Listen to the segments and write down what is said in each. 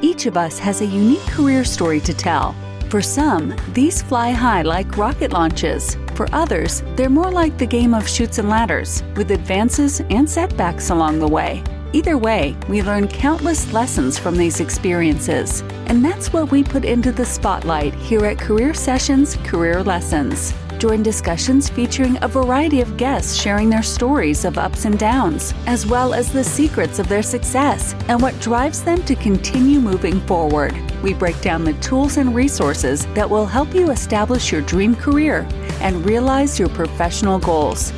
Each of us has a unique career story to tell. For some, these fly high like rocket launches. For others, they're more like the game of chutes and ladders, with advances and setbacks along the way. Either way, we learn countless lessons from these experiences. And that's what we put into the spotlight here at Career Sessions Career Lessons. Join discussions featuring a variety of guests sharing their stories of ups and downs, as well as the secrets of their success and what drives them to continue moving forward. We break down the tools and resources that will help you establish your dream career and realize your professional goals.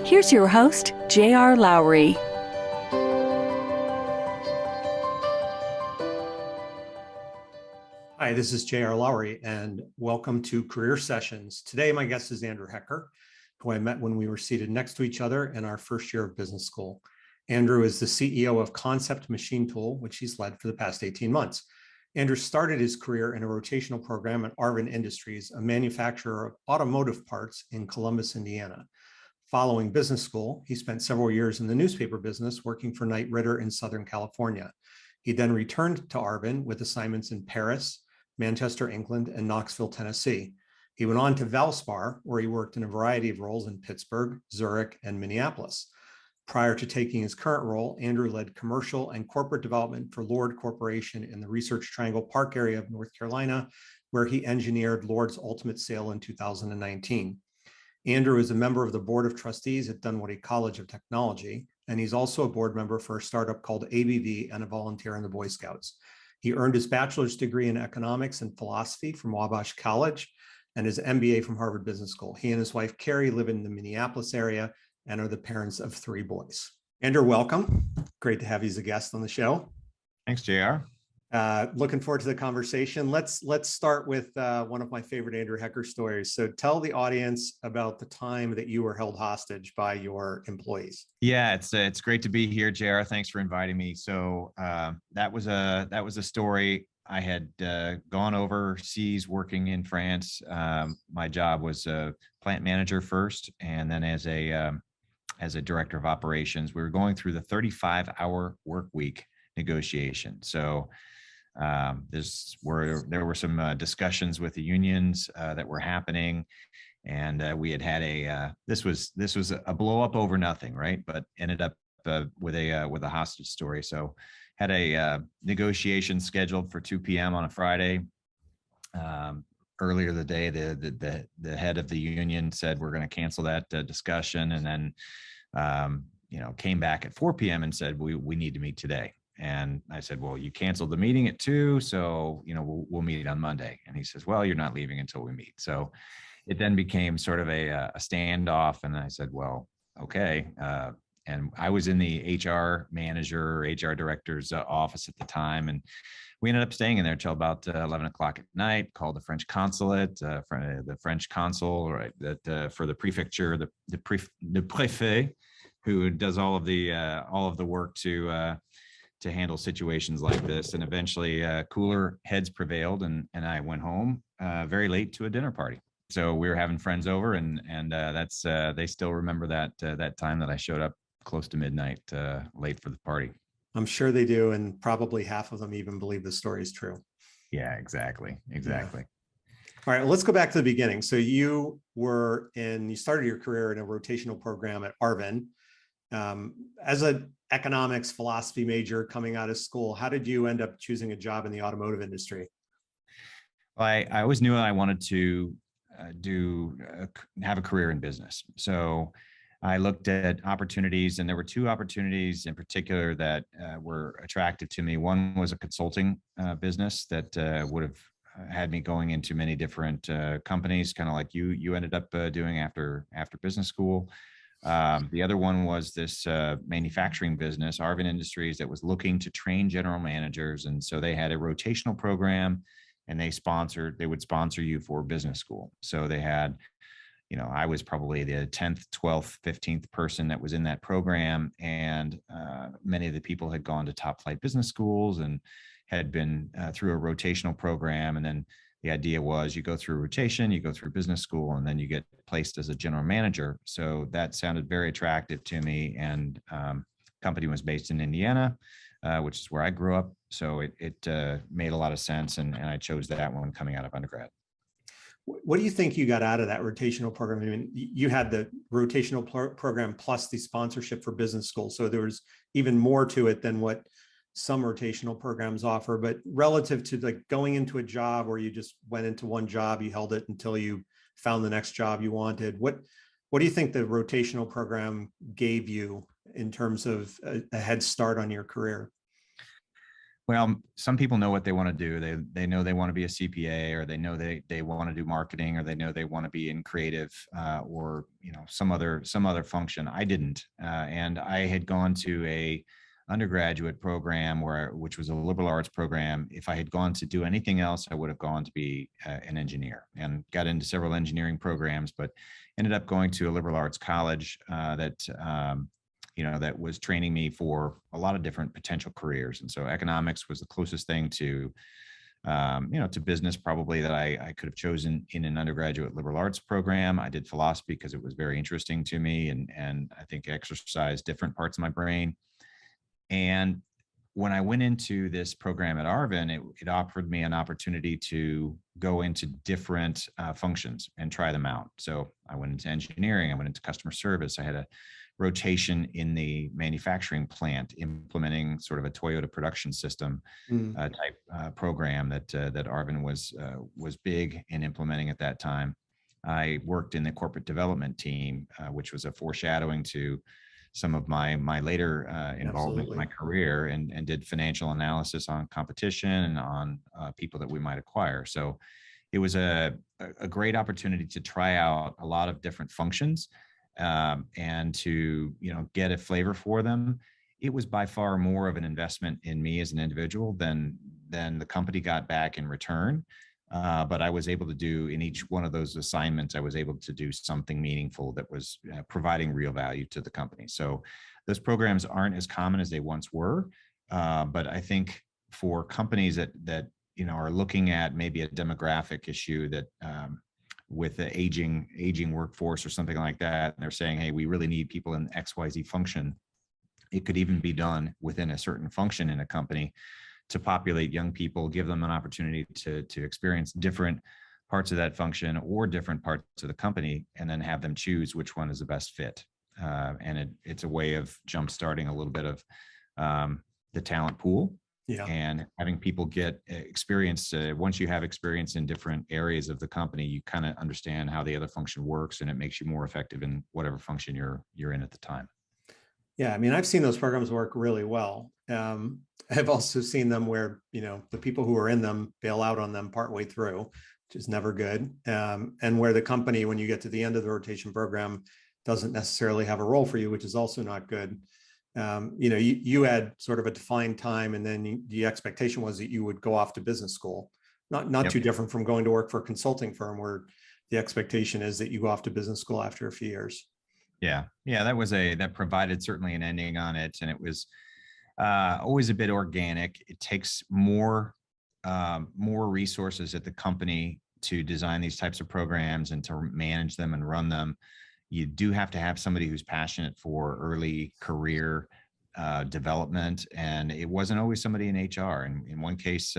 Here's your host, J.R. Lowry. Hi, this is J.R. Lowry, and welcome to Career Sessions. Today, my guest is Andrew Hecker, who I met when we were seated next to each other in our first year of business school. Andrew is the CEO of Concept Machine Tool, which he's led for the past 18 months. Andrew started his career in a rotational program at Arvin Industries, a manufacturer of automotive parts in Columbus, Indiana. Following business school, he spent several years in the newspaper business working for Knight Ridder in Southern California. He then returned to Arvin with assignments in Paris, Manchester, England, and Knoxville, Tennessee. He went on to Valspar, where he worked in a variety of roles in Pittsburgh, Zurich, and Minneapolis. Prior to taking his current role, Andrew led commercial and corporate development for Lord Corporation in the Research Triangle Park area of North Carolina, where he engineered Lord's ultimate sale in 2019. Andrew is a member of the Board of Trustees at Dunwoody College of Technology, and he's also a board member for a startup called ABV and a volunteer in the Boy Scouts. He earned his bachelor's degree in economics and philosophy from Wabash College and his MBA from Harvard Business School. He and his wife, Carrie, live in the Minneapolis area and are the parents of 3 boys. Andrew, welcome. Great to have you as a guest on the show. Thanks, JR. Looking forward to the conversation. Let's start with one of my favorite Andrew Hecker stories. So tell the audience about the time that you were held hostage by your employees. Yeah, it's great to be here, JR. Thanks for inviting me. So that was a story. I had gone overseas working in France. My job was a plant manager first, and then as a director of operations. We were going through the 35-hour work week negotiation. So there were some discussions with the unions that were happening, and we had this was a blow up over nothing, right? But ended up with a hostage story. So had a negotiation scheduled for 2 p.m. on a Friday. Earlier the day, the head of the union said we're going to cancel that discussion, and then came back at 4 p.m. and said we need to meet today. And I said, well, you canceled the meeting at 2, so we'll meet on Monday. And he says, well, you're not leaving until we meet. So it then became sort of a standoff. And I said, well, okay. And I was in the HR director's office at the time, and we ended up staying in there till about 11 o'clock at night. Called the French consulate, the French consul, right? That for the prefecture, the préfet, who does all of the work to handle situations like this. And eventually cooler heads prevailed, and I went home very late to a dinner party. So we were having friends over, and that's they still remember that time that I showed up close to midnight, late for the party. I'm sure they do, and probably half of them even believe the story is true. Yeah, exactly. Yeah. All right, well, let's go back to the beginning. So you started your career in a rotational program at Arvin. As an economics philosophy major coming out of school, how did you end up choosing a job in the automotive industry? Well, I always knew I wanted to have a career in business. So I looked at opportunities, and there were 2 opportunities in particular that were attractive to me. One was a consulting business that would have had me going into many different companies, kind of like you ended up doing after business school. The other one was this manufacturing business, Arvin Industries, that was looking to train general managers. And so they had a rotational program, and they would sponsor you for business school. So they had, I was probably the 10th, 12th, 15th person that was in that program. And many of the people had gone to top flight business schools and had been through a rotational program. And then the idea was you go through rotation, you go through business school, and then you get placed as a general manager. So that sounded very attractive to me. And company was based in Indiana. which is where I grew up. So it made a lot of sense, and I chose that one coming out of undergrad. What do you think you got out of that rotational program? I mean, you had the rotational program plus the sponsorship for business school. So there was even more to it than what some rotational programs offer. But relative to like going into a job where you just went into one job, you held it until you found the next job you wanted. What do you think the rotational program gave you in terms of a head start on your career? Well, some people know what they want to do. They know they want to be a CPA, or they know they want to do marketing, or they know they want to be in creative, or some other function. I didn't, and I had gone to a undergraduate program which was a liberal arts program. If I had gone to do anything else, I would have gone to be an engineer, and got into several engineering programs, but ended up going to a liberal arts college that was training me for a lot of different potential careers. And so economics was the closest thing to business probably that I could have chosen in an undergraduate liberal arts program. I did philosophy because it was very interesting to me, and I think exercised different parts of my brain. And when I went into this program at Arvin, it offered me an opportunity to go into different functions and try them out. So I went into engineering, I went into customer service. I had a rotation in the manufacturing plant, implementing sort of a Toyota production system type program that Arvin was big in implementing at that time. I worked in the corporate development team, which was a foreshadowing to some of my later involvement in my career, and did financial analysis on competition and on people that we might acquire. So it was a great opportunity to try out a lot of different functions, and to get a flavor for them. It was by far more of an investment in me as an individual than the company got back in return. But I was able to do, in each one of those assignments, I was able to do something meaningful that was providing real value to the company. So those programs aren't as common as they once were. But I think for companies that are looking at maybe a demographic issue that with the aging workforce or something like that, and they're saying, hey, we really need people in XYZ function. It could even be done within a certain function in a company to populate young people, give them an opportunity to experience different parts of that function or different parts of the company, and then have them choose which one is the best fit. And it's a way of jumpstarting a little bit of the talent pool. Yeah. And having people get experience. Once you have experience in different areas of the company, you kind of understand how the other function works, and it makes you more effective in whatever function you're in at the time. Yeah, I mean, I've seen those programs work really well. I've also seen them where the people who are in them bail out on them partway through, which is never good. And where the company, when you get to the end of the rotation program, doesn't necessarily have a role for you, which is also not good. You had sort of a defined time, and then the expectation was that you would go off to business school. Not too different from going to work for a consulting firm, where the expectation is that you go off to business school after a few years. Yeah, that provided certainly an ending on it, and it was always a bit organic. It takes more resources at the company to design these types of programs and to manage them and run them. You do have to have somebody who's passionate for early career development, and it wasn't always somebody in HR. And in one case,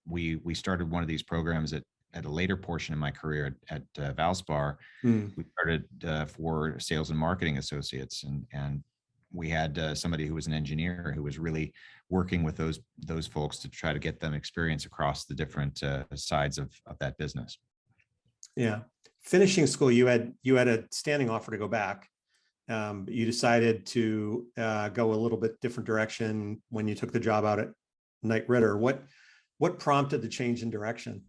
we started one of these programs at a later portion of my career at Valspar. We started for sales and marketing associates, and we had somebody who was an engineer who was really working with those folks to try to get them experience across the different sides of that business. Yeah. Finishing school, you had a standing offer to go back. But you decided to go a little bit different direction when you took the job out at Knight Ridder. What prompted the change in direction?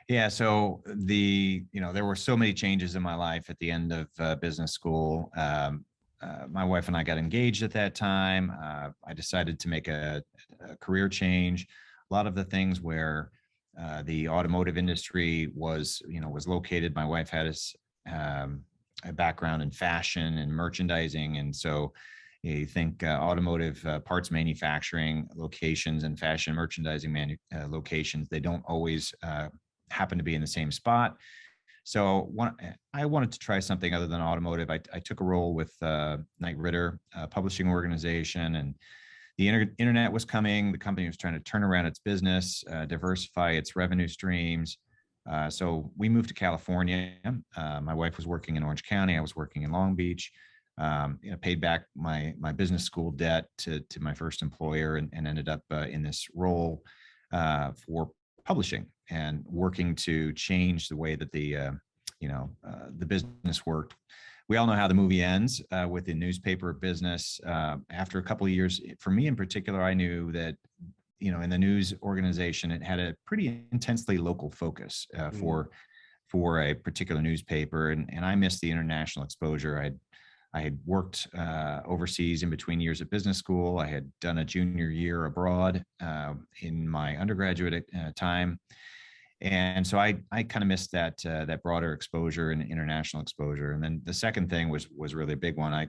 Yeah, so there were so many changes in my life at the end of business school. My wife and I got engaged at that time. I decided to make a career change. A lot of the things where the automotive industry was located. My wife had a background in fashion and merchandising, and so you think automotive parts manufacturing locations and fashion merchandising locations, they don't always happen to be in the same spot. So I wanted to try something other than automotive. I took a role with Knight Ridder, a publishing organization, and the internet was coming. The company was trying to turn around its business, diversify its revenue streams. So we moved to California. My wife was working in Orange County. I was working in Long Beach. Paid back my business school debt to my first employer, and ended up in this role for publishing and working to change the way that the business worked. We all know how the movie ends with the newspaper business. After a couple of years, for me in particular, I knew that, in the news organization, it had a pretty intensely local focus for a particular newspaper. And I missed the international exposure. I had worked overseas in between years of business school. I had done a junior year abroad in my undergraduate time. And so I kind of missed that broader exposure and international exposure. And then the second thing was really a big one. I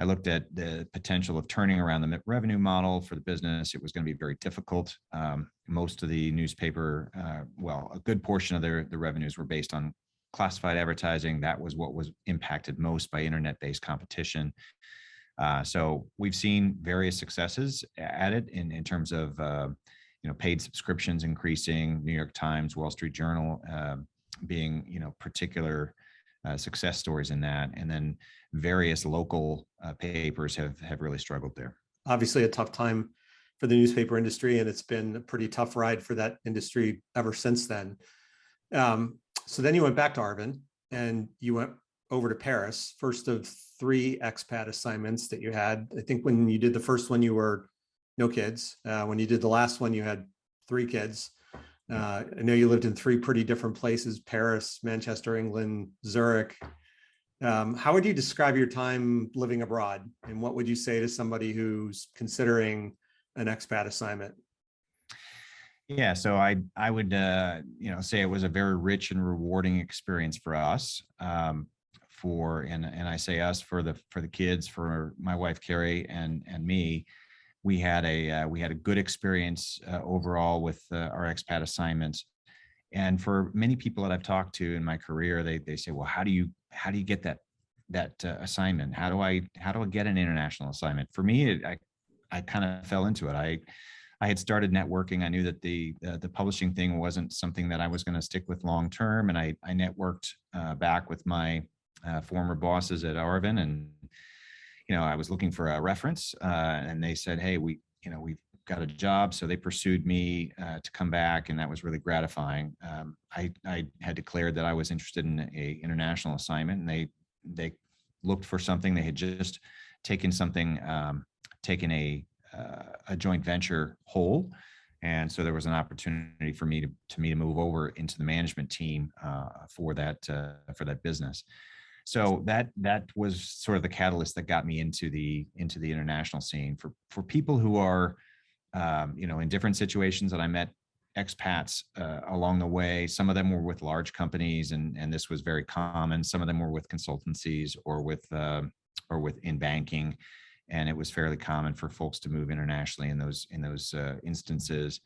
looked at the potential of turning around the revenue model for the business. It was going to be very difficult. Most of the newspaper, a good portion of the revenues were based on classified advertising. That was what was impacted most by internet-based competition. So we've seen various successes at it in terms of paid subscriptions increasing, New York Times, Wall Street Journal being particular success stories in that, and then various local papers have really struggled there. Obviously, a tough time for the newspaper industry, and it's been a pretty tough ride for that industry ever since then. So then you went back to Arvin, and you went over to Paris, first of 3 expat assignments that you had. I think when you did the first one, you were no kids. When you did the last one, you had 3 kids. I know you lived in 3 pretty different places: Paris, Manchester, England, Zurich. How would you describe your time living abroad? And what would you say to somebody who's considering an expat assignment? Yeah, so I would say it was a very rich and rewarding experience for us. And I say us for the kids, for my wife Carrie and me. We had a good experience overall with our expat assignments. And for many people that I've talked to in my career, they say, well, how do you get that assignment? How do I get an international assignment? For me, I kind of fell into it. I had started networking. I knew that the publishing thing wasn't something that I was going to stick with long term, and I networked back with my former bosses at Arvin, and I was looking for a reference, and they said, hey, we've got a job. So they pursued me to come back, and that was really gratifying. I had declared that I was interested in a international assignment, and they looked for something. They had just taken a joint venture whole. And so there was an opportunity for me to move over into the management team for that business. So that was sort of the catalyst that got me into the international scene. For people who are in different situations, that I met expats along the way. Some of them were with large companies, and this was very common. Some of them were with consultancies or with in banking, and it was fairly common for folks to move internationally in those instances.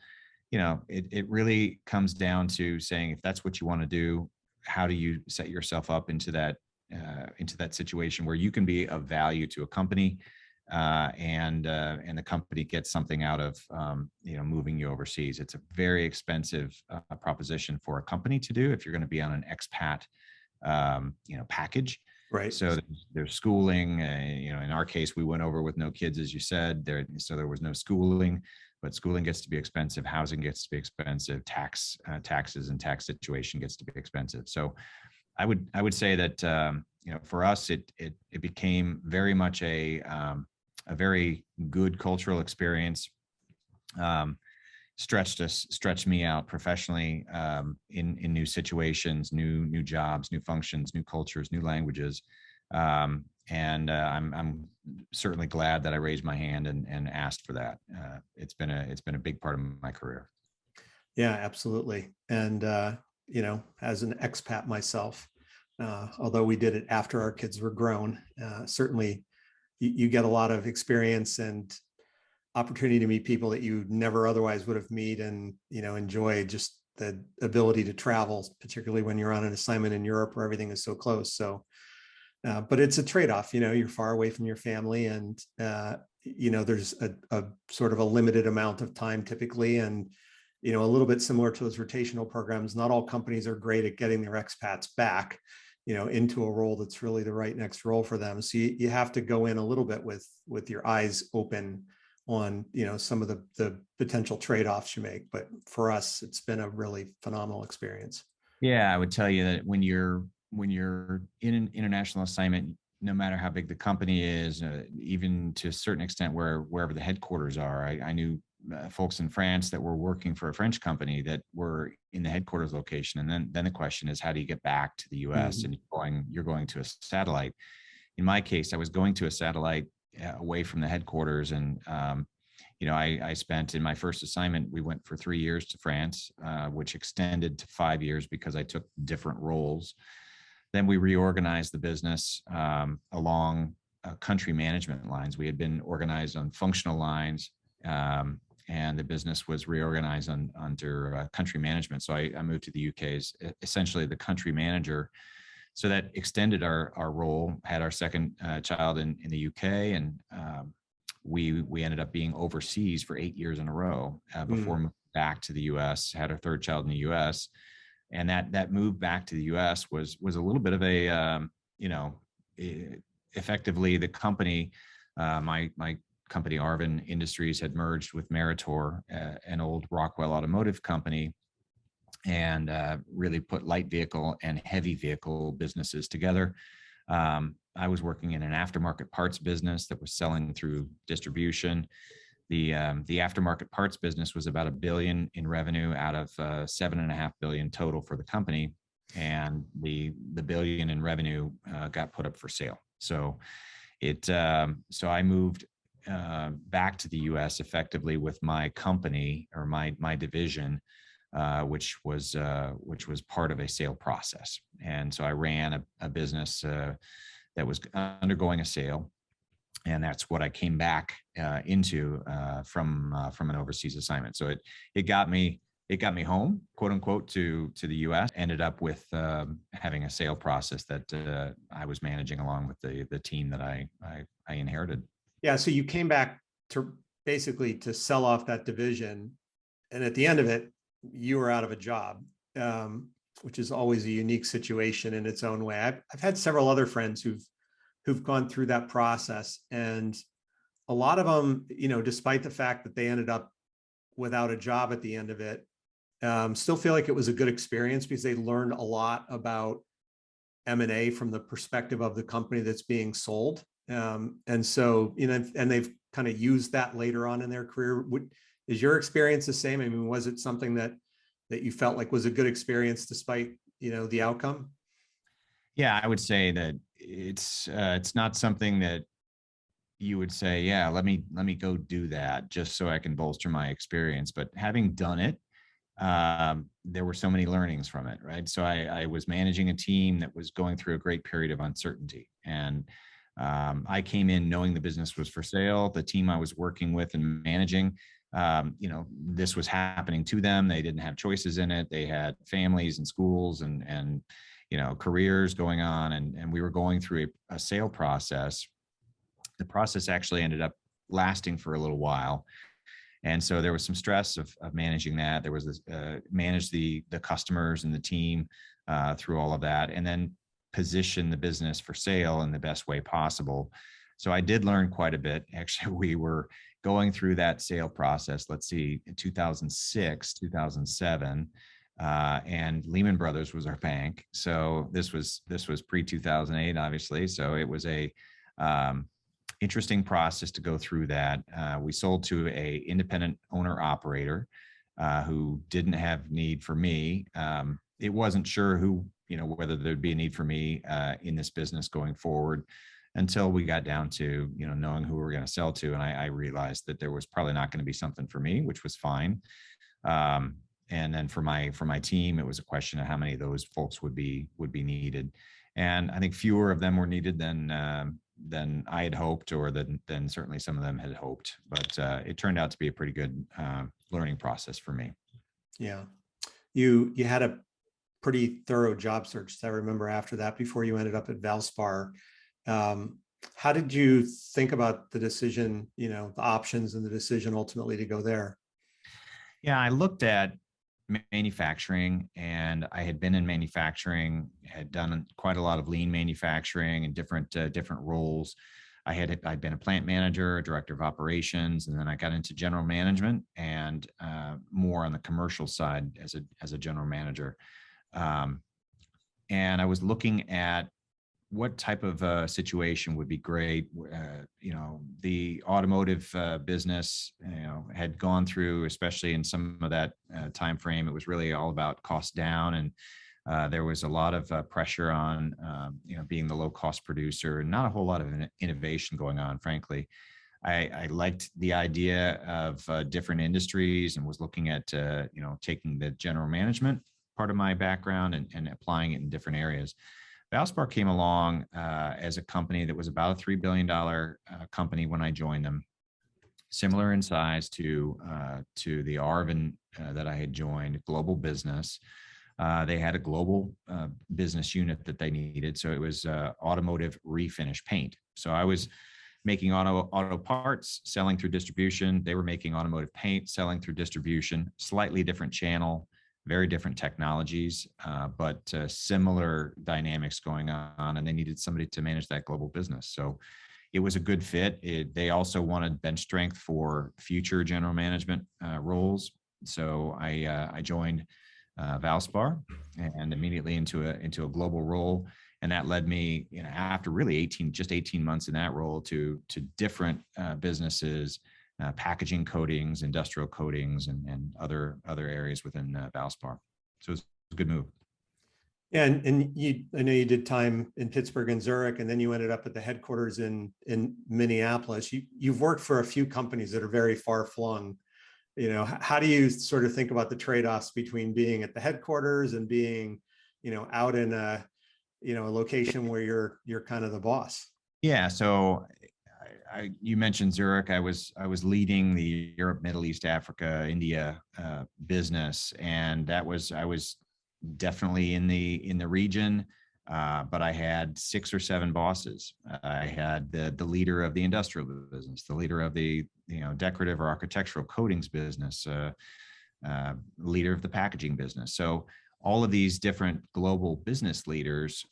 It really comes down to saying, if that's what you want to do, how do you set yourself up into that situation where you can be of value to a company, and the company gets something out of moving you overseas. It's a very expensive proposition for a company to do if you're going to be on an expat package. Right. So there's schooling. In our case, we went over with no kids, as you said. So there was no schooling, but schooling gets to be expensive. Housing gets to be expensive. Taxes and tax situation gets to be expensive. So I would say that for us, it became very much a very good cultural experience. Stretched me out professionally in new situations, new jobs, new functions, new cultures, new languages. And I'm certainly glad that I raised my hand and asked for that. It's been a big part of my career. Yeah, absolutely. And as an expat myself, although we did it after our kids were grown, certainly you get a lot of experience and opportunity to meet people that you never otherwise would have met, and enjoy just the ability to travel, particularly when you're on an assignment in Europe where everything is so close. So but it's a trade-off. You're far away from your family, and there's a sort of a limited amount of time typically, and a little bit similar to those rotational programs. Not all companies are great at getting their expats back, into a role that's really the right next role for them. So you have to go in a little bit with your eyes open on, some of the potential trade-offs you make. But for us, it's been a really phenomenal experience. Yeah, I would tell you that when you're in an international assignment, no matter how big the company is, even to a certain extent wherever the headquarters are, I knew folks in France that were working for a French company that were in the headquarters location. And then the question is, how do you get back to the US? And you're going to a satellite. In my case, I was going to a satellite away from the headquarters. And, I spent in my first assignment, we went for 3 years to France, which extended to 5 years because I took different roles. Then we reorganized the business along country management lines. We had been organized on functional lines, and the business was reorganized under country management. So I moved to the UK as essentially the country manager. So that extended our role, had our second child in the UK, and we ended up being overseas for 8 years in a row before moving back to the US, had our third child in the US. And that move back to the US was a little bit of a, effectively the company, my company, Arvin Industries, had merged with Meritor, an old Rockwell automotive company, and really put light vehicle and heavy vehicle businesses together. I was working in an aftermarket parts business that was selling through distribution. The aftermarket parts business was about $1 billion in revenue out of $7.5 billion total for the company, and the $1 billion in revenue got put up for sale. So so I moved back to the U.S. effectively with my company, or my division, which was part of a sale process. And so I ran a business that was undergoing a sale. And that's what I came back into from an overseas assignment. So it got me home, quote unquote, to the U.S. Ended up with having a sale process that I was managing along with the team that I inherited. Yeah. So you came back to basically to sell off that division, and at the end of it, you were out of a job, which is always a unique situation in its own way. I've had several other friends who've gone through that process, and a lot of them, despite the fact that they ended up without a job at the end of it, still feel like it was a good experience because they learned a lot about M&A from the perspective of the company that's being sold. And so, and they've kind of used that later on in their career. Is your experience the same? I mean, was it something that you felt like was a good experience despite, the outcome? Yeah, I would say that it's not something that you would say, yeah, let me go do that just so I can bolster my experience. But having done it, there were so many learnings from it, right? So I was managing a team that was going through a great period of uncertainty, and I came in knowing the business was for sale. The team I was working with and managing, this was happening to them. They didn't have choices in it. They had families and schools and careers going on, and we were going through a sale process. The process actually ended up lasting for a little while. And so there was some stress of managing that. There was this, manage the customers and the team through all of that, and then position the business for sale in the best way possible. So I did learn quite a bit. Actually, we were going through that sale process, let's see, in 2006, 2007, and Lehman Brothers was our bank. So this was pre-2008, obviously. So it was a interesting process to go through that. We sold to a independent owner operator who didn't have need for me. It wasn't sure whether there'd be a need for me in this business going forward, until we got down to knowing who we were going to sell to, and I realized that there was probably not going to be something for me, which was fine. And then for my team, it was a question of how many of those folks would be needed, and I think fewer of them were needed than I had hoped, or than certainly some of them had hoped. But it turned out to be a pretty good learning process for me. Yeah, you had a pretty thorough job search, I remember, after that, before you ended up at Valspar. How did you think about the decision, the options and the decision ultimately to go there? Yeah, I looked at manufacturing, and I had been in manufacturing, had done quite a lot of lean manufacturing and different roles. I'd been a plant manager, a director of operations, and then I got into general management and more on the commercial side as a general manager. Um, and I was looking at what type of situation would be great. The automotive business, had gone through, especially in some of that time frame, it was really all about cost down, and there was a lot of pressure on, being the low cost producer, and not a whole lot of innovation going on, frankly. I liked the idea of different industries, and was looking at, taking the general management part of my background and applying it in different areas. Valspar came along as a company that was about a $3 billion company when I joined them, similar in size to the Arvin that I had joined, global business. They had a global business unit that they needed. So it was automotive refinish paint. So I was making auto parts, selling through distribution. They were making automotive paint, selling through distribution, slightly different channel, very different technologies, but similar dynamics going on, and they needed somebody to manage that global business. So it was a good fit. They also wanted bench strength for future general management roles. So I joined Valspar, and immediately into a global role. And that led me, after really 18 months in that role, to different businesses, packaging coatings, industrial coatings, and other areas within Valspar. So it's a good move. Yeah, and I know you did time in Pittsburgh and Zurich, and then you ended up at the headquarters in Minneapolis. You've worked for a few companies that are very far flung. How do you sort of think about the trade-offs between being at the headquarters and being, out in a location where you're kind of the boss? Yeah. So you mentioned Zurich. I was leading the Europe, Middle East, Africa, India business, and I was definitely in the region, but I had 6 or 7 bosses. I had the leader of the industrial business, the leader of the decorative or architectural coatings business, leader of the packaging business. So all of these different global business leaders.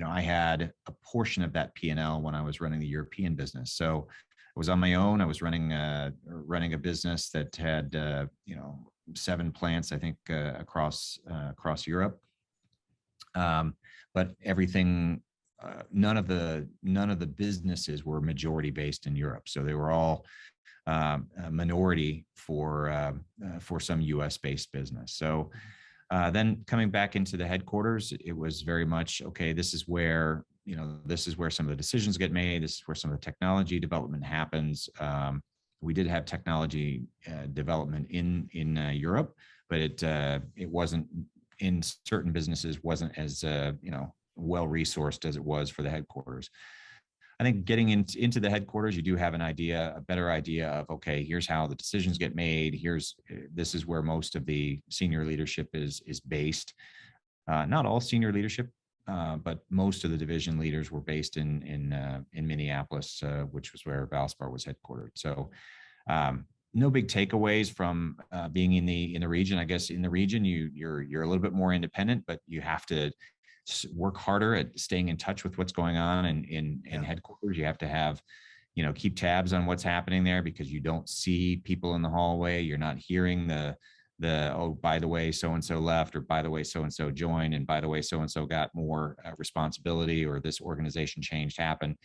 I had a portion of that P&L when I was running the European business. So I was on my own. I was running a business that had 7 plants, I think, across Europe. But everything, none of the businesses were majority based in Europe. So they were all a minority for some U.S. based business. So. Then coming back into the headquarters, it was very much, okay, this is where some of the decisions get made. This is where some of the technology development happens. We did have technology development in Europe, but it wasn't, in certain businesses, wasn't as well resourced as it was for the headquarters. I think getting into the headquarters, you do have a better idea of, okay, here's how the decisions get made. This is where most of the senior leadership is based. Not all senior leadership, but most of the division leaders were based in Minneapolis, which was where Valspar was headquartered. So no big takeaways from being in the region. I guess in the region, you're a little bit more independent, but you have to work harder at staying in touch with what's going on in headquarters. You have to have, keep tabs on what's happening there, because you don't see people in the hallway. You're not hearing the oh, by the way, so-and-so left, or by the way, so-and-so joined, and by the way, so-and-so got more responsibility, or this organization change happened.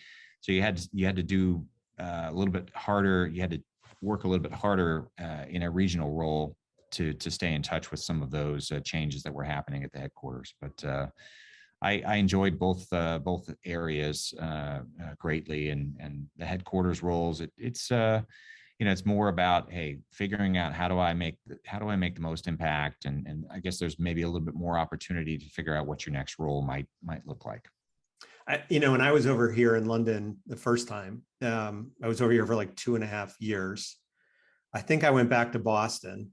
So you had to do a little bit harder. You had to work a little bit harder in a regional role to stay in touch with some of those changes that were happening at the headquarters. But I enjoyed both areas greatly, and the headquarters roles. It's more about, hey, figuring out how do I make the most impact, and I guess there's maybe a little bit more opportunity to figure out what your next role might look like. When I was over here in London the first time, I was over here for like 2.5 years. I think I went back to Boston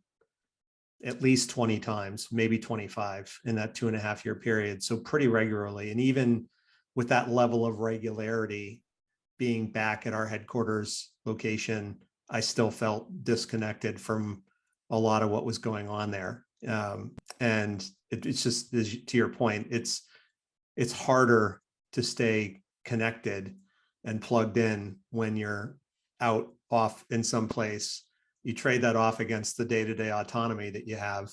at least 20 times, maybe 25 in that 2.5 year period. So pretty regularly. And even with that level of regularity, being back at our headquarters location, I still felt disconnected from a lot of what was going on there. And it's just, to your point, it's harder to stay connected and plugged in when you're out off in some place. You trade that off against the day-to-day autonomy that you have.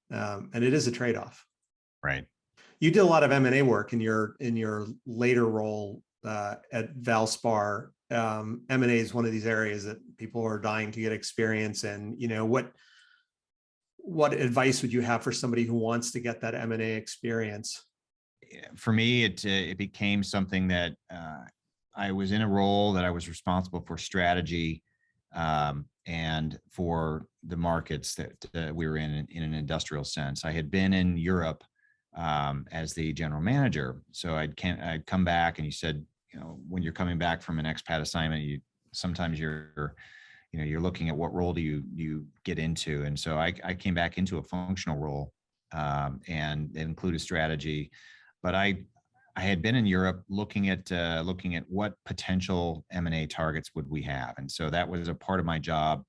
And it is a trade-off. Right. You did a lot of M&A work in your later role at Valspar. M&A is one of these areas that people are dying to get experience in. What advice would you have for somebody who wants to get that M&A experience? For me, it became something that I was in a role that I was responsible for strategy and for the markets that we were in an industrial sense. I had been in Europe as the general manager, so I'd come back, and you said, when you're coming back from an expat assignment, sometimes you're looking at what role do you get into, and so I came back into a functional role and it included strategy. But I had been in Europe looking at what potential M&A targets would we have. And so that was a part of my job.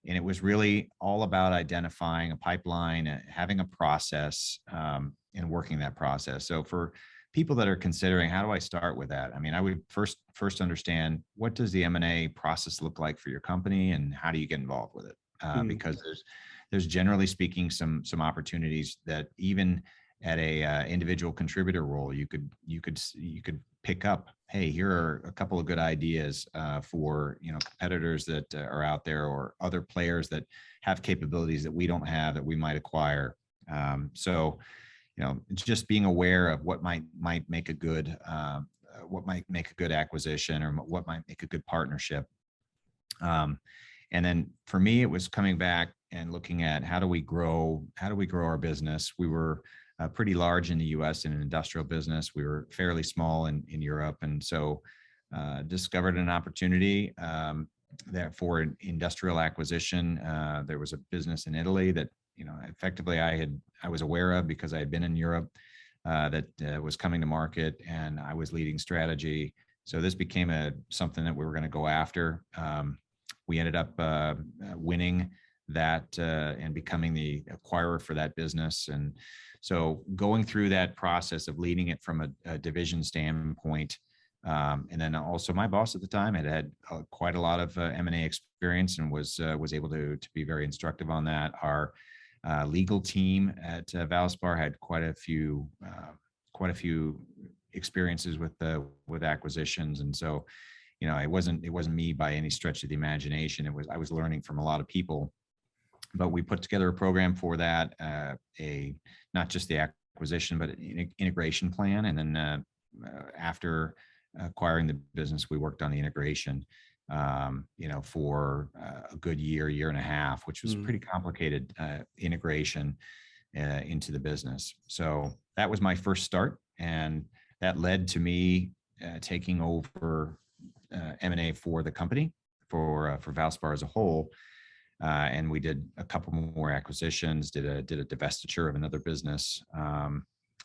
And it was really all about identifying a pipeline, having a process, and working that process. So for people that are considering, how do I start with that? I mean, I would first understand, what does the M&A process look like for your company, and how do you get involved with it? Because there's generally speaking some opportunities that even at a individual contributor role, you could pick up, hey, here are a couple of good ideas for competitors that are out there, or other players that have capabilities that we don't have that we might acquire. So it's just being aware of what might make a good acquisition, or what might make a good partnership. And then for me, it was coming back and looking at how do we grow our business. We were pretty large in the U.S. in an industrial business. We were fairly small in Europe, and so discovered an opportunity that for an industrial acquisition. There was a business in Italy that effectively I was aware of because I had been in Europe that was coming to market, and I was leading strategy. So this became something that we were going to go after. We ended up winning that and becoming the acquirer for that business. And so going through that process of leading it from a division standpoint, and then also my boss at the time had quite a lot of M&A experience, and was able to be very instructive on that. Our legal team at Valspar had quite a few experiences with acquisitions, and so it wasn't me by any stretch of the imagination. I was learning from a lot of people. But we put together a program for that, not just the acquisition, but an integration plan. And then after acquiring the business, we worked on the integration, for a good year and a half, which was pretty complicated integration into the business. So that was my first start, and that led to me taking over M&A for the company, for Valspar as a whole. And we did a couple more acquisitions, did a divestiture of another business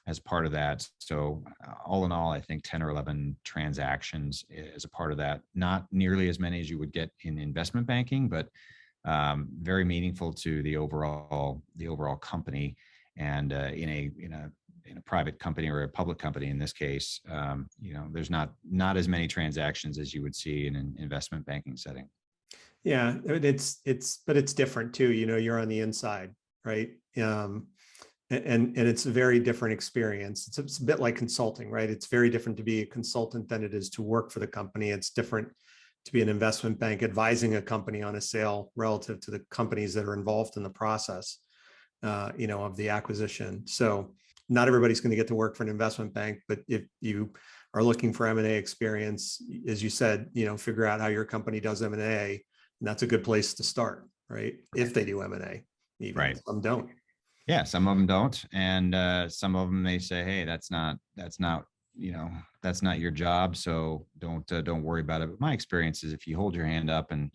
as part of that. So all in all, I think 10 or 11 transactions as a part of that. Not nearly as many as you would get in investment banking, but very meaningful to the overall company. And in a private company, or a public company in this case, there's not as many transactions as you would see in an investment banking setting. Yeah, but it's different too. You're on the inside, right? And it's a very different experience. It's a bit like consulting, right? It's very different to be a consultant than it is to work for the company. It's different to be an investment bank advising a company on a sale relative to the companies that are involved in the process, of the acquisition. So not everybody's going to get to work for an investment bank, but if you are looking for M&A experience, as you said, figure out how your company does M&A. And that's a good place to start, right? If they do M&A, even right. Some don't. Yeah, some of them don't, and some of them they say, "Hey, that's not your job, so don't worry about it." But my experience is, if you hold your hand up and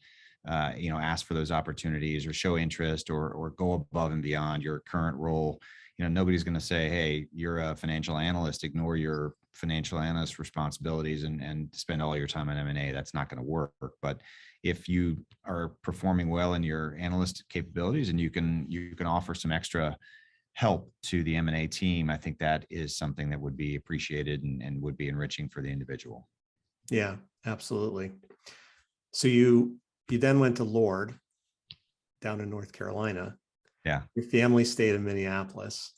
ask for those opportunities, or show interest, or go above and beyond your current role, nobody's going to say, "Hey, you're a financial analyst, ignore your financial analyst responsibilities and spend all your time on M&A. That's not going to work. But if you are performing well in your analyst capabilities and you can offer some extra help to the M&A team, I think that is something that would be appreciated and would be enriching for the individual. Yeah, absolutely. So you then went to Lord down in North Carolina. Yeah. Your family stayed in Minneapolis.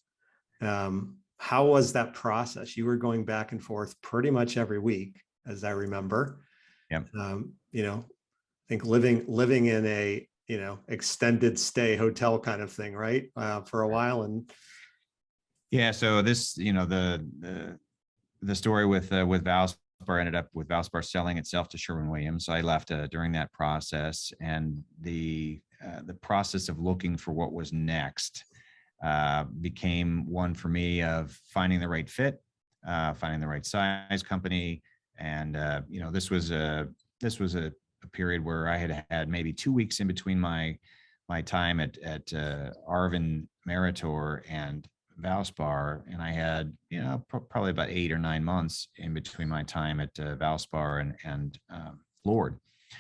How was that process? You were going back and forth pretty much every week, as I remember. Yep. I think living in a, extended stay hotel kind of thing, right? For a while. And yeah, so this, the story with Valspar ended up with Valspar selling itself to Sherwin-Williams. So I left during that process, and the process of looking for what was next became one for me of finding the right fit, finding the right size company, and this was a period where I had maybe 2 weeks in between my time at Arvin Meritor and Valspar, and I had probably about 8 or 9 months in between my time at Valspar and Lord.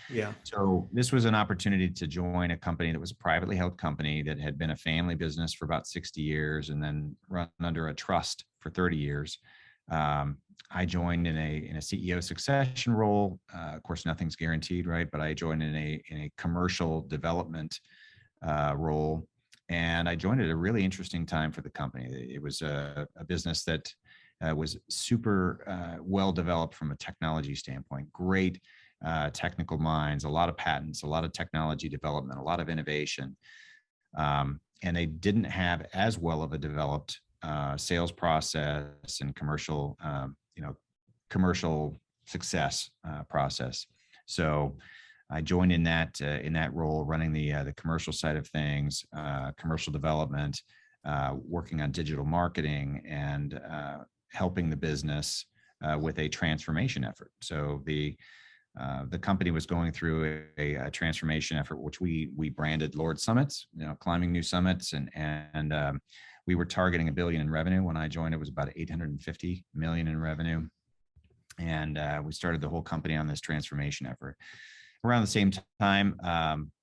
Yeah. So this was an opportunity to join a company that was a privately held company that had been a family business for about 60 years and then run under a trust for 30 years. I joined in a CEO succession role. Of course, nothing's guaranteed, right? But I joined in a commercial development role. And I joined at a really interesting time for the company. It was a business that was super well developed from a technology standpoint, great technical minds, a lot of patents, a lot of technology development, a lot of innovation. And they didn't have as well of a developed sales process and commercial success process. So I joined in that role, running the commercial side of things, commercial development, working on digital marketing, and helping the business with a transformation effort. So the company was going through a transformation effort, which we branded Lord Summits, climbing new summits, and we were targeting $1 billion in revenue. When I joined, it was about $850 million in revenue, and we started the whole company on this transformation effort. Around the same time,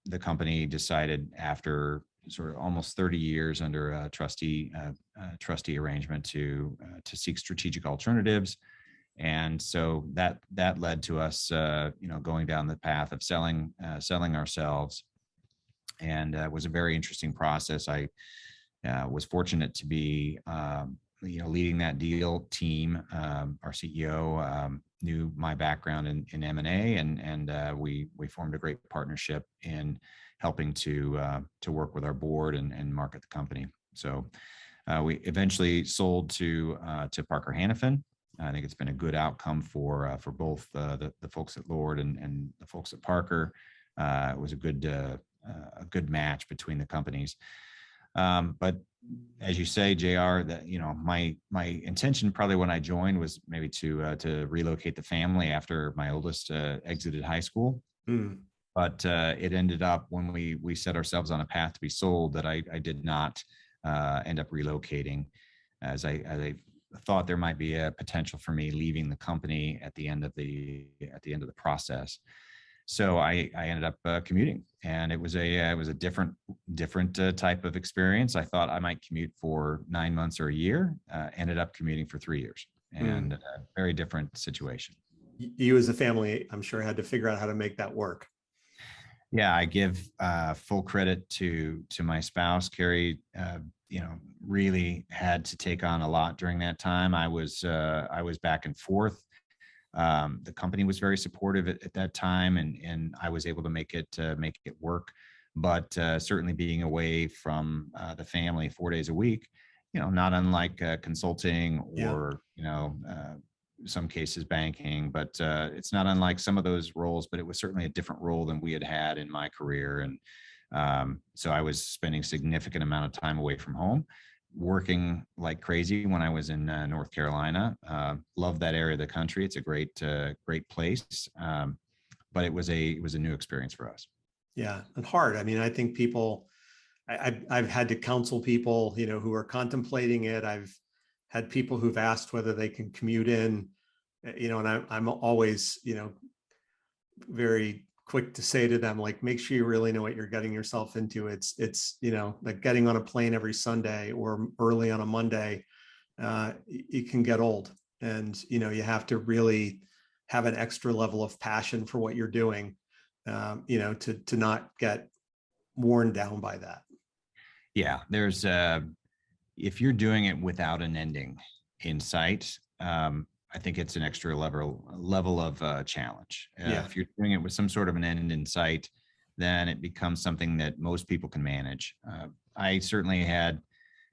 the company decided, after sort of almost 30 years under a trustee arrangement, to seek strategic alternatives. And so that led to us, going down the path of selling ourselves, and it was a very interesting process. I was fortunate to be, leading that deal team. Our CEO knew my background in M&A, and we formed a great partnership in helping to work with our board and market the company. So we eventually sold to Parker Hannifin. I think it's been a good outcome for both the folks at Lord and the folks at Parker. It was a good match between the companies. But as you say, JR, that my intention probably when I joined was maybe to relocate the family after my oldest exited high school. Mm. But it ended up, when we set ourselves on a path to be sold, that I did not end up relocating, as I thought there might be a potential for me leaving the company at the end of the process. So I ended up commuting, and it was a different type of experience. I thought I might commute for 9 months or a year. Ended up commuting for 3 years, and a very different situation. You as a family, I'm sure, had to figure out how to make that work. Yeah, I give full credit to my spouse, Carrie. Really had to take on a lot during that time. I was back and forth. The company was very supportive at that time, and I was able to make it work. But certainly being away from the family 4 days a week, not unlike consulting or some cases banking, but it's not unlike some of those roles. But it was certainly a different role than we had in my career, and so I was spending significant amount of time away from home, working like crazy when I was in North Carolina. Love that area of the country. It's a great place. But it was a new experience for us. Yeah. And hard. I mean, I think I've had to counsel people, who are contemplating it. I've had people who've asked whether they can commute in, and I'm always, very quick to say to them, like, make sure you really know what you're getting yourself into. It's like getting on a plane every Sunday or early on a Monday, it can get old. And, you have to really have an extra level of passion for what you're doing, to not get worn down by that. Yeah, there's if you're doing it without an ending in sight, I think it's an extra level of challenge. Yeah. If you're doing it with some sort of an end in sight, then it becomes something that most people can manage. I certainly had,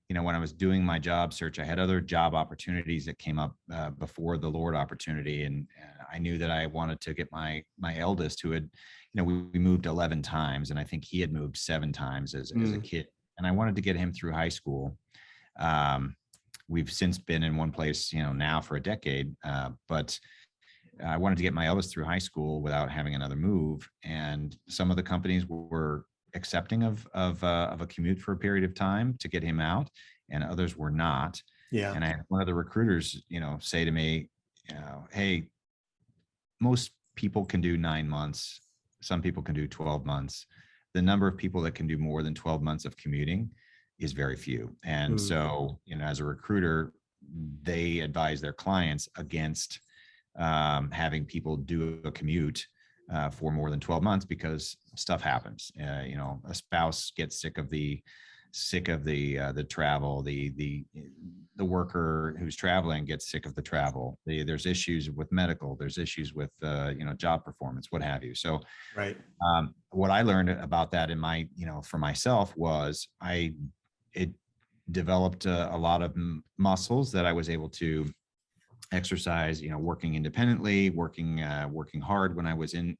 when I was doing my job search, I had other job opportunities that came up before the Lord opportunity, and I knew that I wanted to get my eldest, who had, we moved 11 times, and I think he had moved 7 times as a kid, and I wanted to get him through high school. We've since been in one place, now for a decade, but I wanted to get my eldest through high school without having another move. And some of the companies were accepting of a commute for a period of time to get him out, and others were not. Yeah. And I had one of the recruiters, say to me, hey, most people can do 9 months. Some people can do 12 months. The number of people that can do more than 12 months of commuting is very few. And so, as a recruiter, they advise their clients against having people do a commute for more than 12 months because stuff happens. A spouse gets sick of the travel, the worker who's traveling gets sick of the travel. There's issues with medical, there's issues with job performance, what have you. So right. What I learned about that in my, for myself was it developed a lot of muscles that I was able to exercise, working independently, working hard when I was in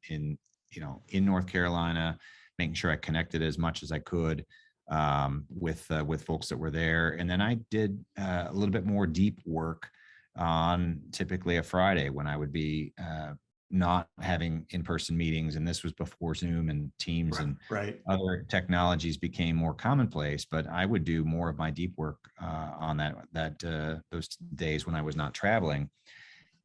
North Carolina, making sure I connected as much as I could with folks that were there. And then I did a little bit more deep work on typically a Friday when I would be not having in-person meetings. And this was before Zoom and Teams and other technologies became more commonplace, but I would do more of my deep work on those days when I was not traveling.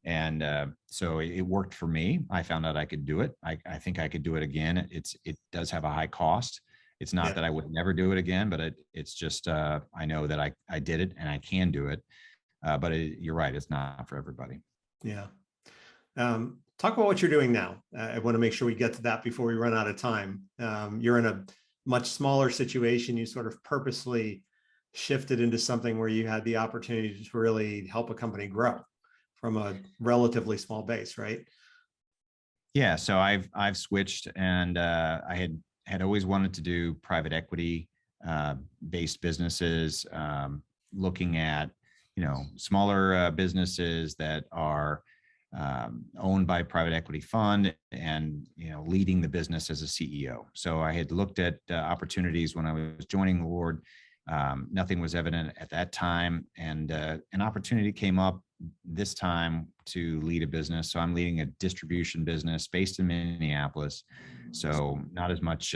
And so it worked for me. I found out I could do it. I think I could do it again. It does have a high cost. It's not that I would never do it again, but it's just, I know that I did it and I can do it. But you're right. It's not for everybody. Yeah. Talk about what you're doing now. I want to make sure we get to that before we run out of time. You're in a much smaller situation. You sort of purposely shifted into something where you had the opportunity to really help a company grow from a relatively small base, right? Yeah. So I've switched, and I had always wanted to do private equity based businesses, looking at smaller businesses that are owned by private equity fund and leading the business as a CEO. So I had looked at opportunities when I was joining the Lord. Nothing was evident at that time, and an opportunity came up this time to lead a business. So I'm leading a distribution business based in Minneapolis. So not as much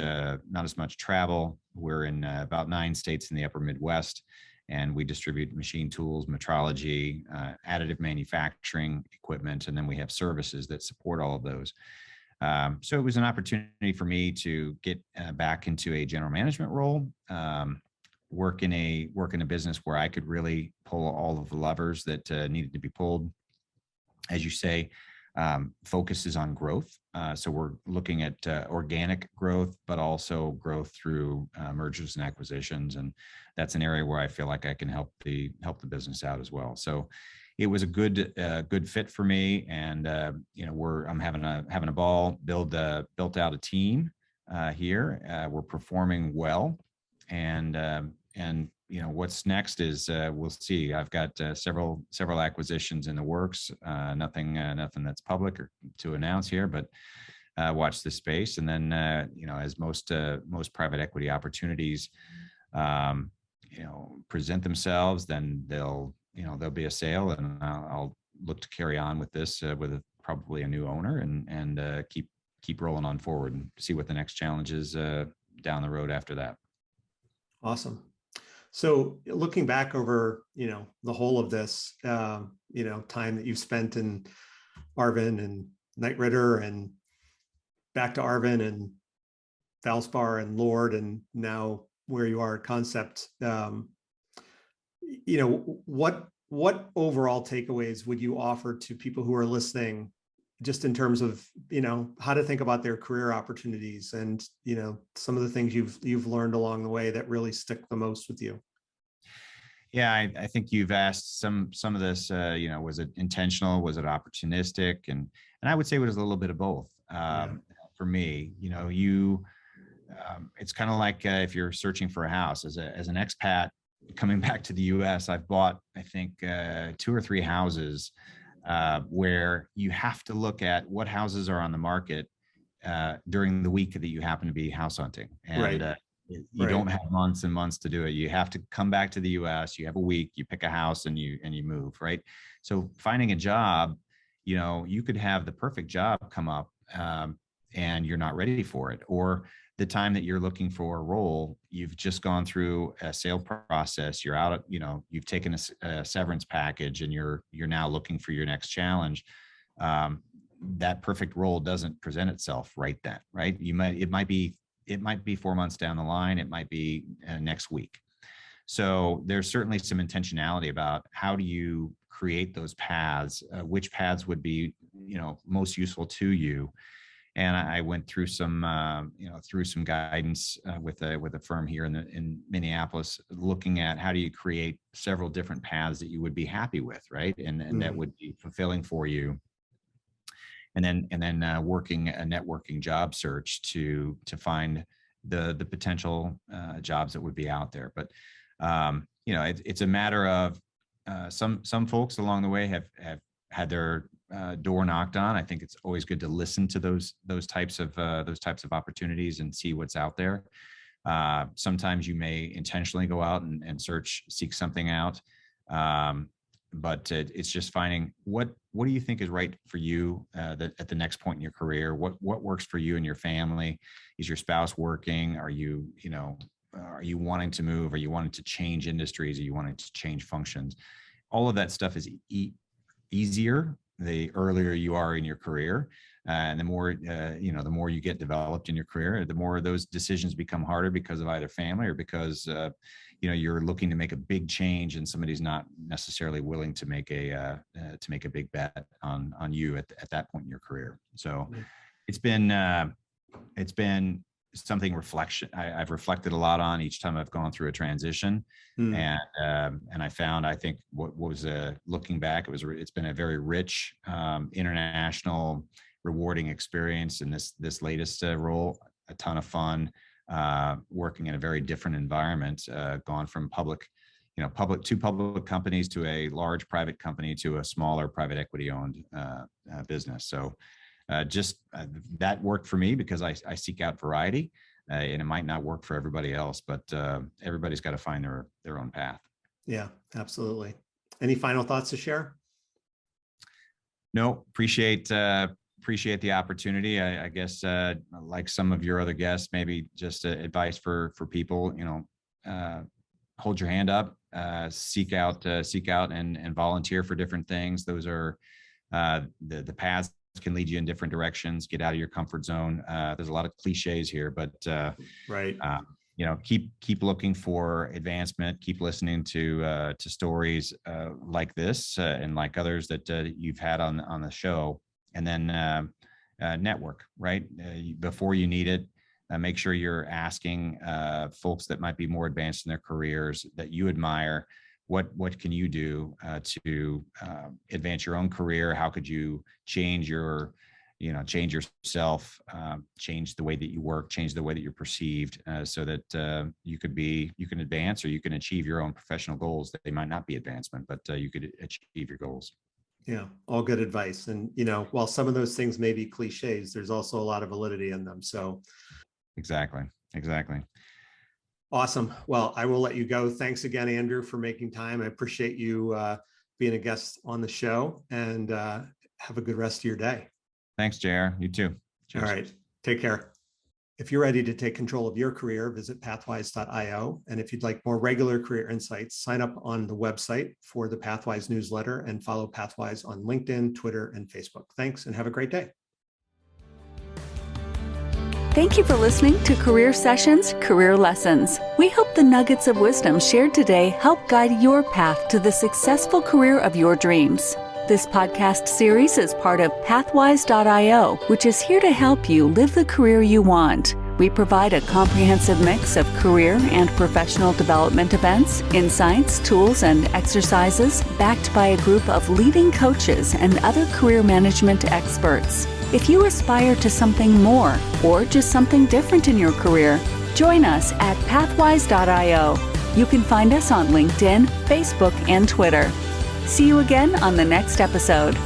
travel. We're in about 9 states in the upper Midwest, and we distribute machine tools, metrology, additive manufacturing equipment, and then we have services that support all of those. So it was an opportunity for me to get back into a general management role, work in a business where I could really pull all of the levers that needed to be pulled. As you say, focuses on growth. So we're looking at organic growth, but also growth through mergers and acquisitions. And that's an area where I feel like I can help the business out as well. So it was a good fit for me. And, I'm having a ball, built out a team here. We're performing well. And what's next is we'll see. I've got several acquisitions in the works. Nothing that's public or to announce here, but watch this space. And then as most private equity opportunities present themselves, then there'll be a sale, and I'll look to carry on with this with probably a new owner and keep rolling on forward and see what the next challenge is down the road after that. Awesome. So looking back over, the whole of this, time that you've spent in Arvin and Knight Ridder and back to Arvin and Valspar and Lord, and now where you are at Concept, what overall takeaways would you offer to people who are listening, just in terms of, how to think about their career opportunities and, some of the things you've learned along the way that really stick the most with you? Yeah, I think you've asked some of this, was it intentional? Was it opportunistic? And I would say it was a little bit of both. For me, it's kind of like if you're searching for a house as an expat coming back to the US, I've bought, I think, 2 or 3 houses where you have to look at what houses are on the market during the week that you happen to be house hunting. And you don't have months and months to do it. You have to come back to the US, you have a week, you pick a house and you move, right? So finding a job, you could have the perfect job come up and you're not ready for it. Or the time that you're looking for a role, you've just gone through a sale process, you're out, you've taken a severance package and you're now looking for your next challenge. That perfect role doesn't present itself right then, right? It might be 4 months down the line. It might be next week. So there's certainly some intentionality about how do you create those paths, which paths would be, most useful to you. And I went through some guidance with a firm here in Minneapolis, looking at how do you create several different paths that you would be happy with, right? And that would be fulfilling for you. And then working a networking job search to find the potential jobs that would be out there. But it's a matter of some folks along the way have had their door knocked on. I think it's always good to listen to those types of opportunities and see what's out there. Sometimes you may intentionally go out and seek something out. But it's just finding what do you think is right for you at the next point in your career? What works for you and your family? Is your spouse working? Are you wanting to move? Are you wanting to change industries? Are you wanting to change functions? All of that stuff is easier the earlier you are in your career, and the more the more you get developed in your career, the more those decisions become harder because of either family or because you're looking to make a big change and somebody's not necessarily willing to make a big bet on you at that point in your career. So it's been something I've reflected a lot on each time I've gone through a transition. And I found, I think what was looking back, it's been a very rich international rewarding experience in this latest role. A ton of fun, working in a very different environment, gone from public companies to a large private company to a smaller private equity owned business. So that worked for me because I seek out variety, and it might not work for everybody else, but everybody's got to find their own path. Yeah, absolutely. Any final thoughts to share? No, appreciate the opportunity. I guess like some of your other guests, maybe just advice for people, hold your hand up, seek out and volunteer for different things. Those are the paths can lead you in different directions. Get out of your comfort zone. There's a lot of cliches here, but keep looking for advancement. Keep listening to stories like this and like others that you've had on the show, and then network right before you need it. Make sure you're asking folks that might be more advanced in their careers that you admire. What can you do to advance your own career? How could you change yourself, change the way that you work, change the way that you're perceived, so that you can advance or you can achieve your own professional goals that they might not be advancement, but you could achieve your goals. Yeah, all good advice. And, while some of those things may be cliches, there's also a lot of validity in them. So Exactly. Awesome. Well, I will let you go. Thanks again, Andrew, for making time. I appreciate you being a guest on the show, and have a good rest of your day. Thanks, JR. You too. Cheers. All right. Take care. If you're ready to take control of your career, visit pathwise.io. And if you'd like more regular career insights, sign up on the website for the Pathwise newsletter and follow Pathwise on LinkedIn, Twitter, and Facebook. Thanks and have a great day. Thank you for listening to Career Sessions, Career Lessons. We hope the nuggets of wisdom shared today help guide your path to the successful career of your dreams. This podcast series is part of Pathwise.io, which is here to help you live the career you want. We provide a comprehensive mix of career and professional development events, insights, tools, and exercises backed by a group of leading coaches and other career management experts. If you aspire to something more or just something different in your career, join us at Pathwise.io. You can find us on LinkedIn, Facebook, and Twitter. See you again on the next episode.